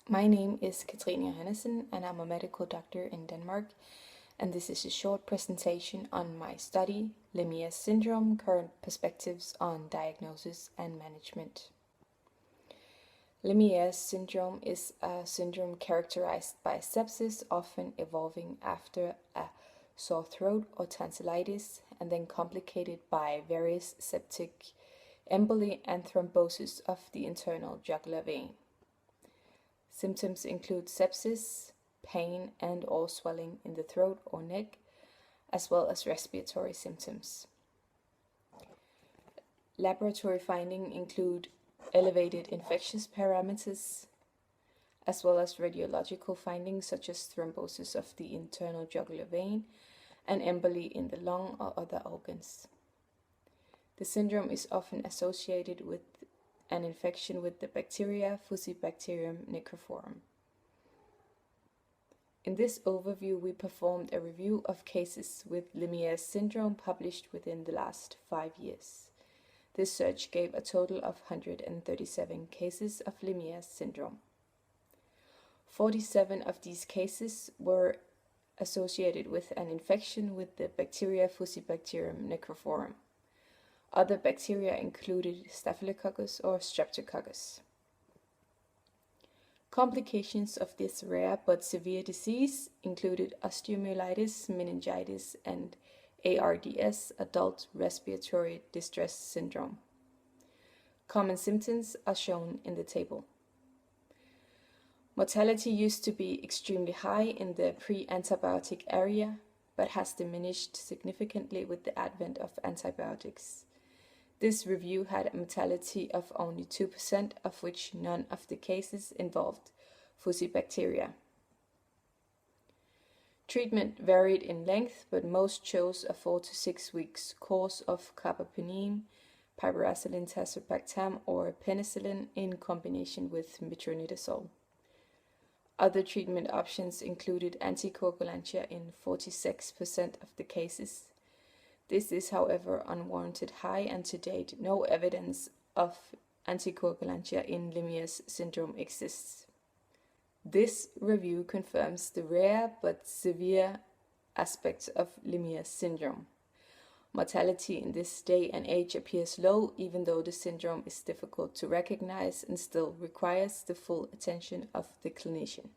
My name is Johannesen and I'm a medical doctor in Denmark, and this is a short presentation on my study, Lemierre syndrome, current perspectives on diagnosis and management. Lemierre syndrome is a syndrome characterized by sepsis, often evolving after a sore throat or tonsillitis, and then complicated by various septic emboli and thrombosis of the internal jugular vein. Symptoms include sepsis, pain and/or swelling in the throat or neck, as well as respiratory symptoms. Laboratory findings include elevated infectious parameters, as well as radiological findings such as thrombosis of the internal jugular vein and emboli in the lung or other organs. The syndrome is often associated with an infection with the bacteria Fusobacterium necrophorum. In this overview, we performed a review of cases with Lemierre syndrome published within the last 5 years. This search gave a total of 137 cases of Lemierre syndrome. 47 of these cases were associated with an infection with the bacteria Fusobacterium necrophorum. Other bacteria included Staphylococcus or Streptococcus. Complications of this rare but severe disease included osteomyelitis, meningitis, and ARDS, adult respiratory distress syndrome. Common symptoms are shown in the table. Mortality used to be extremely high in the pre-antibiotic area, but has diminished significantly with the advent of antibiotics. This review had a mortality of only 2%, of which none of the cases involved Fusobacteria. Treatment varied in length, but most chose a 4 to 6 weeks course of carbapenem, piperacillin, tazobactam, or penicillin in combination with metronidazole. Other treatment options included anticoagulants in 46% of the cases. This is, however, unwarranted high, and to date, no evidence of anticoagulants in Lemierre syndrome exists. This review confirms the rare but severe aspects of Lemierre syndrome. Mortality in this day and age appears low, even though the syndrome is difficult to recognize and still requires the full attention of the clinician.